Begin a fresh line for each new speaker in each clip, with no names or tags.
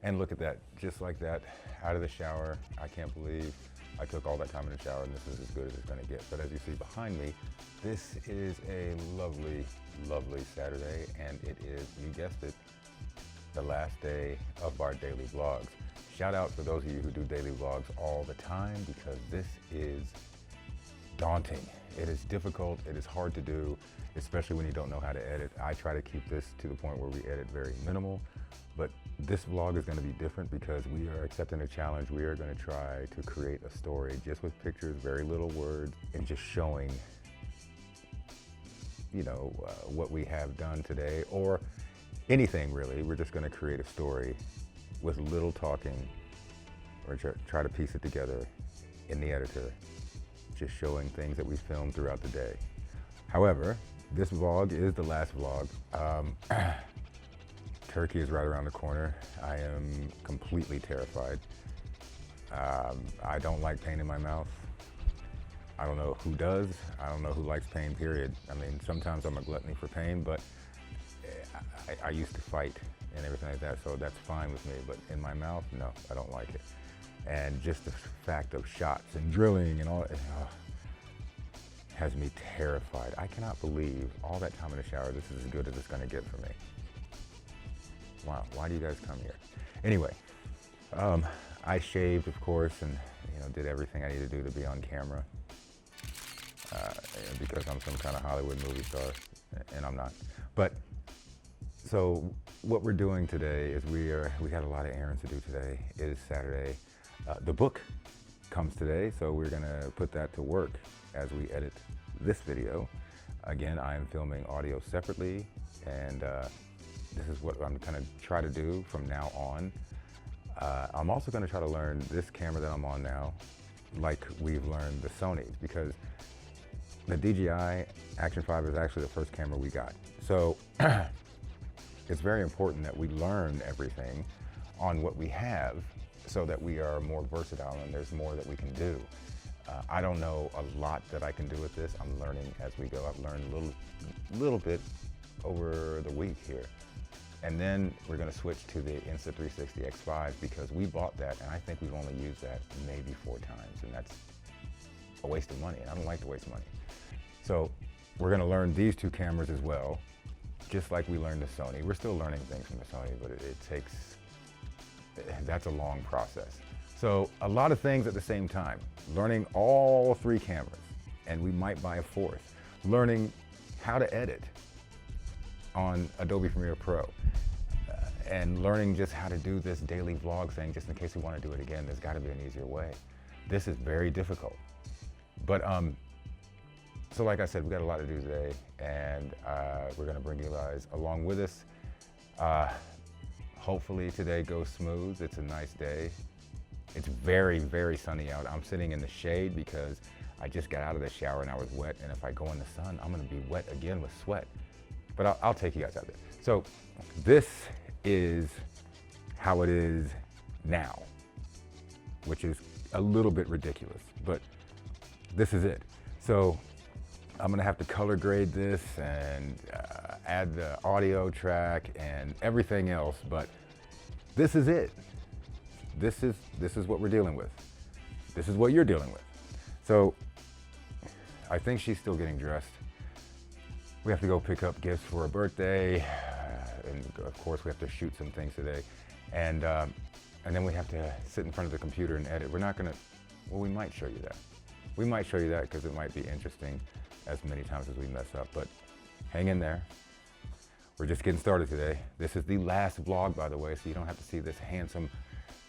And look at that, just like that, out of the shower. I can't believe I took all that time in the shower, and this is as good as it's gonna get. But as you see behind me, this is a lovely, lovely Saturday, and it is, you guessed it, the last day of our daily vlogs. Shout out for those of you who do daily vlogs all the time, because this is daunting. It is difficult, it is hard to do, especially when you don't know how to edit. I try to keep this to the point where we edit very minimal, but this vlog is gonna be different because we are accepting a challenge. We are gonna try to create a story just with pictures, very little words, and just showing, you know, what we have done today, or anything really. We're just gonna create a story with little talking, or try to piece it together in the editor, just showing things that we filmed throughout the day. However, this vlog is the last vlog. Turkey is right around the corner. I am completely terrified. I don't like pain in my mouth. I don't know who does. I don't know who likes pain, period. I mean, sometimes I'm a gluttony for pain, but I used to fight and everything like that, so that's fine with me. But in my mouth, no, I don't like it. And just the fact of shots and drilling and all, has me terrified. I cannot believe all that time in the shower, this is as good as it's gonna get for me. Wow, why do you guys come here? Anyway, I shaved, of course, and did everything I need to do to be on camera, because I'm some kind of Hollywood movie star, and I'm not. But so what we're doing today is we had a lot of errands to do today. It is Saturday. The book comes today, so we're gonna put that to work as we edit this video. Again, I am filming audio separately, and this is what I'm gonna try to do from now on. I'm also gonna try to learn this camera that I'm on now, like we've learned the Sony, because the DJI Action 5 is actually the first camera we got. So it's very important that we learn everything on what we have so that we are more versatile and there's more that we can do. I don't know a lot that I can do with this. I'm learning as we go. I've learned a little bit over the week here. And then we're gonna switch to the Insta360 X5 because we bought that and I think we've only used that maybe 4 times, and that's a waste of money. I don't like to waste money. So we're gonna learn these 2 cameras as well, just like we learned the Sony. We're still learning things from the Sony, but that's a long process. So a lot of things at the same time, learning all 3 cameras, and we might buy a 4th, learning how to edit on Adobe Premiere Pro, and learning just how to do this daily vlog thing, just in case we want to do it again. There's got to be an easier way. This is very difficult. But so like I said, we got a lot to do today, and we're going to bring you guys along with us. Hopefully today goes smooth. It's a nice day. It's very, very sunny out. I'm sitting in the shade because I just got out of the shower and I was wet, and if I go in the sun, I'm going to be wet again with sweat. But I'll take you guys out there. So this is how it is now, which is a little bit ridiculous, but this is it. So I'm gonna have to color grade this and add the audio track and everything else, but this is it. This is what we're dealing with. This is what you're dealing with. So I think she's still getting dressed. We have to go pick up gifts for her birthday, and of course we have to shoot some things today, and then we have to sit in front of the computer and edit. We're not gonna, well, we might show you that. We might show you that because it might be interesting as many times as we mess up, but hang in there. We're just getting started today. This is the last vlog, by the way, so you don't have to see this handsome,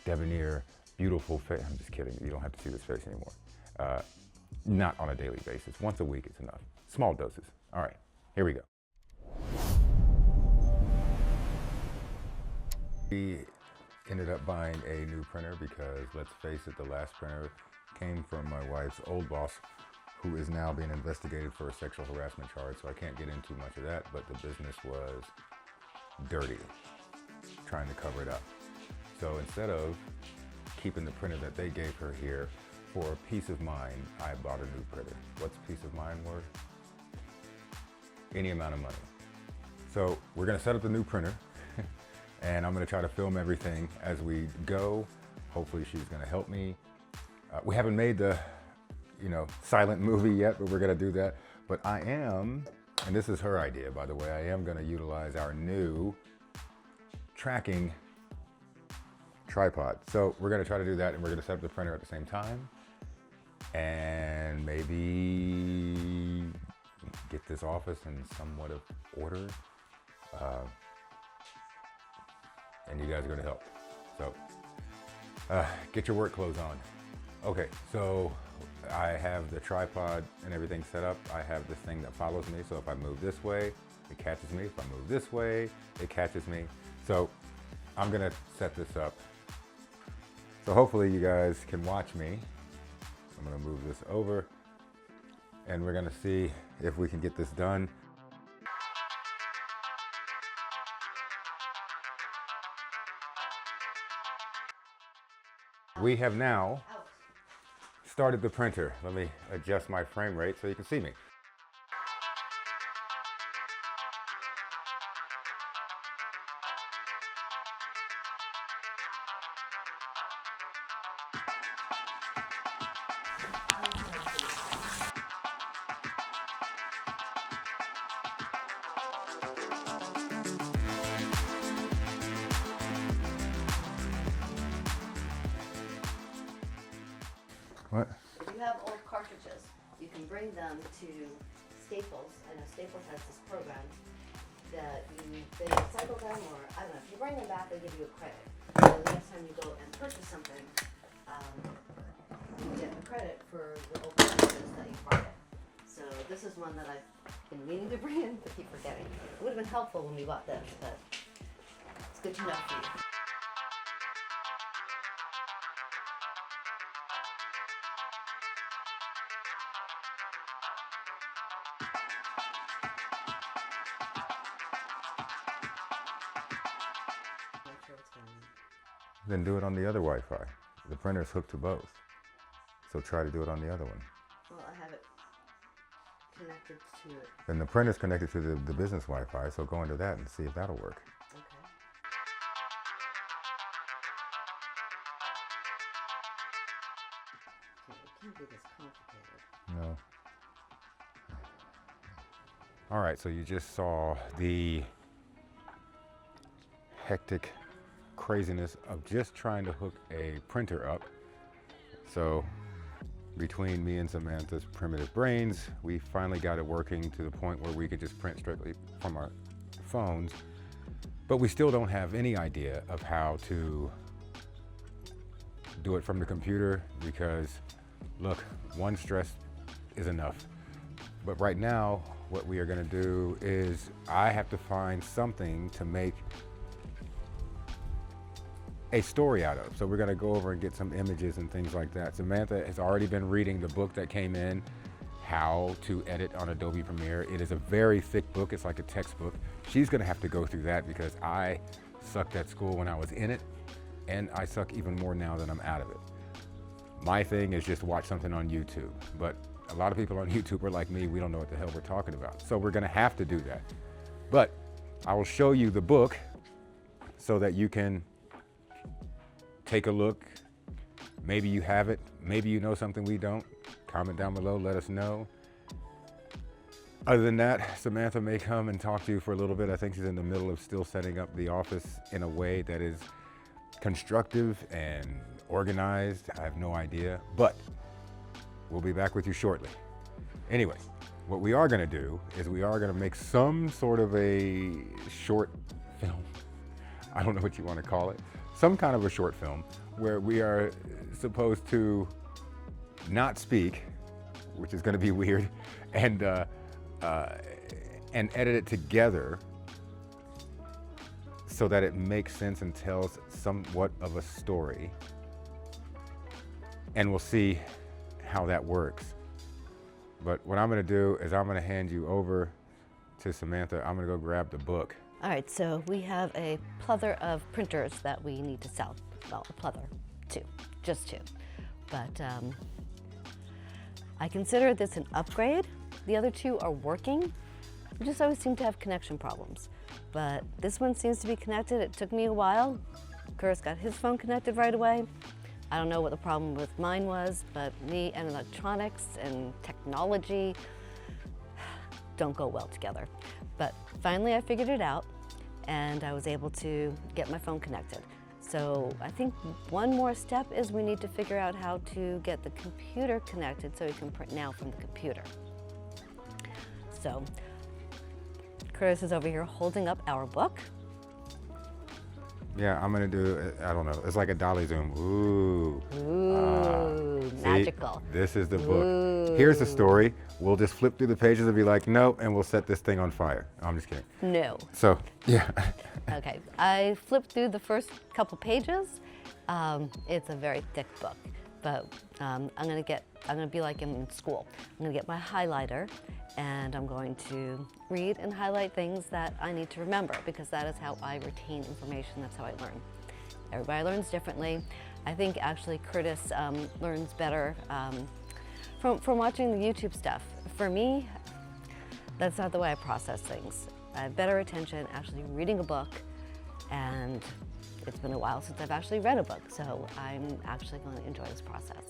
debonair, beautiful face. I'm just kidding, you don't have to see this face anymore. Not on a daily basis. Once a week is enough. Small doses. All right. Here we go. We ended up buying a new printer because, let's face it, the last printer came from my wife's old boss, who is now being investigated for a sexual harassment charge, so I can't get into much of that, but the business was dirty, trying to cover it up. So instead of keeping the printer that they gave her here, for peace of mind, I bought a new printer. What's peace of mind worth? Any amount of money. So we're gonna set up the new printer and I'm gonna try to film everything as we go. Hopefully she's gonna help me. We haven't made the, silent movie yet, but we're gonna do that. But I am, and this is her idea, by the way, I am gonna utilize our new tracking tripod. So we're gonna try to do that, and we're gonna set up the printer at the same time, and maybe get this office in somewhat of order. And you guys are gonna help. So get your work clothes on. Okay, so I have the tripod and everything set up. I have this thing that follows me, so if I move this way, it catches me. If I move this way, it catches me. So I'm gonna set this up. So hopefully you guys can watch me. I'm gonna move this over, and we're gonna see if we can get this done. We have now started the printer. Let me adjust my frame rate so you can see me. What?
If you have old cartridges, you can bring them to Staples. I know Staples has this program that they recycle them, or I don't know. If you bring them back, they give you a credit. So the next time you go and purchase something, you get a credit for the old cartridges that you bought it. So this is one that I've been meaning to bring in, but keep forgetting. It would have been helpful when we bought this, but it's good to know for you.
Then do it on the other Wi-Fi. The printer's hooked to both. So try to do it on the other one.
Well, I have it connected to it.
Then the printer's connected to the business Wi-Fi, so go into that and see if that'll work.
Okay. It can't be this complicated.
No. All right, so you just saw the hectic craziness of just trying to hook a printer up. So between me and Samantha's primitive brains, we finally got it working to the point where we could just print strictly from our phones, but we still don't have any idea of how to do it from the computer because, look, one stress is enough. But right now, what we are gonna do is I have to find something to make a story out of. So we're gonna go over and get some images and things like that. Samantha has already been reading the book that came in, How to Edit on Adobe Premiere. It is a very thick book, it's like a textbook. She's gonna have to go through that because I sucked at school when I was in it, and I suck even more now that I'm out of it. My thing is just watch something on YouTube, but a lot of people on YouTube are like me, we don't know what the hell we're talking about. So we're gonna have to do that. But I will show you the book so that you can take a look. Maybe you have it, maybe you know something we don't. Comment down below, let us know. Other than that, Samantha may come and talk to you for a little bit. I think she's in the middle of still setting up the office in a way that is constructive and organized. I have no idea, but we'll be back with you shortly. Anyway, what we are gonna do is we are gonna make some sort of a short film. I don't know what you wanna call it. Some kind of a short film where we are supposed to not speak, which is gonna be weird, and edit it together so that it makes sense and tells somewhat of a story. And we'll see how that works. But what I'm gonna do is I'm gonna hand you over to Samantha. I'm gonna go grab the book.
All right, so we have a plethora of printers that we need to sell. Well, a plethora, just two. But I consider this an upgrade. The other two are working. We just always seem to have connection problems. but this one seems to be connected. It took me a while. Curtis got his phone connected right away. I don't know what the problem with mine was, but me and electronics and technology don't go well together. But finally I figured it out, and I was able to get my phone connected. So I think one more step is we need to figure out how to get the computer connected so we can print now from the computer. So Curtis is over here holding up our book.
Yeah, I'm gonna do, I don't know, it's like a dolly zoom. Ooh.
Ooh, magical.
See, this is the book.
Ooh.
Here's the story. We'll just flip through the pages and be like, nope, and we'll set this thing on fire. I'm just kidding.
No.
So, yeah.
Okay, I flipped through the first couple pages. It's a very thick book, but I'm gonna be like in school. I'm gonna get my highlighter, and I'm going to read and highlight things that I need to remember, because that is how I retain information. That's how I learn. Everybody learns differently. I think actually Curtis learns better from watching the YouTube stuff. For me, that's not the way I process things. I have better attention actually reading a book, and it's been a while since I've actually read a book, so I'm actually going to enjoy this process.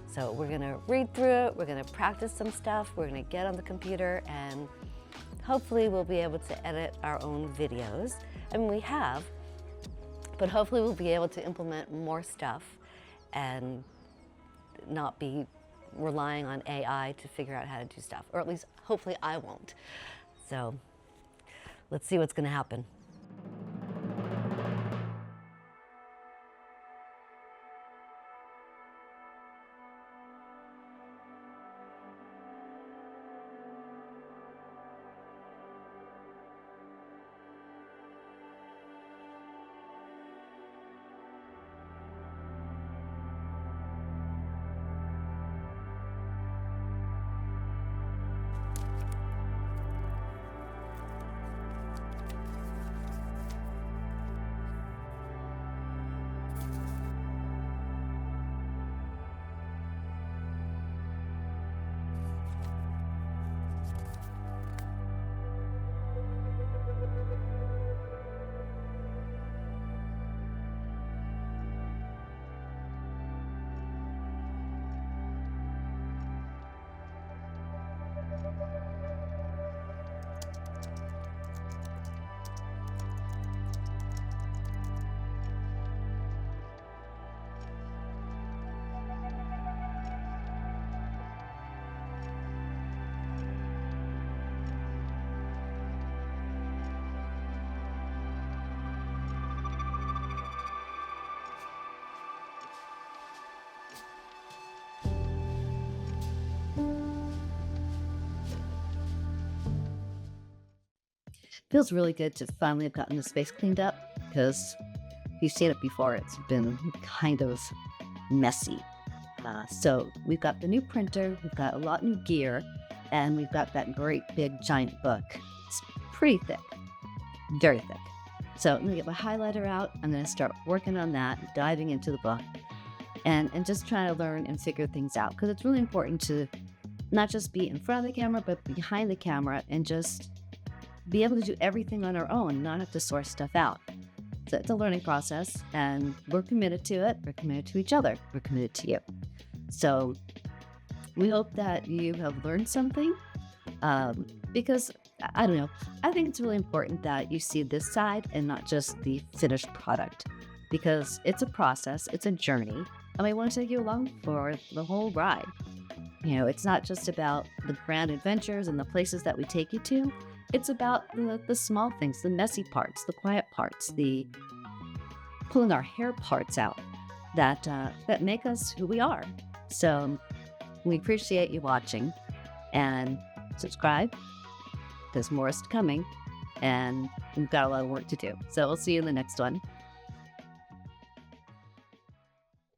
So we're gonna read through it, we're gonna practice some stuff, we're gonna get on the computer, and hopefully we'll be able to edit our own videos. I mean, we have, but hopefully we'll be able to implement more stuff and not be relying on AI to figure out how to do stuff, or at least hopefully I won't. So let's see what's gonna happen.
Feels really good to finally have gotten the space cleaned up, because if you've seen it before, it's been kind of messy. So we've got the new printer, we've got a lot new gear, and we've got that great big giant book. It's pretty thick, very thick. So I'm gonna get my highlighter out, I'm gonna start working on that, diving into the book, and just trying to learn and figure things out, because it's really important to not just be in front of the camera, but behind the camera, and just be able to do everything on our own, not have to source stuff out. So it's a learning process, and we're committed to it. We're committed to each other. We're committed to you. So we hope that you have learned something, because, I don't know, I think it's really important that you see this side and not just the finished product, because it's a process, it's a journey, and we want to take you along for the whole ride. You know, it's not just about the grand adventures and the places that we take you to. It's about the small things, the messy parts, the quiet parts, the pulling our hair parts out that make us who we are. So we appreciate you watching, and subscribe. There's more coming, and we've got a lot of work to do. So we'll see you in the next one.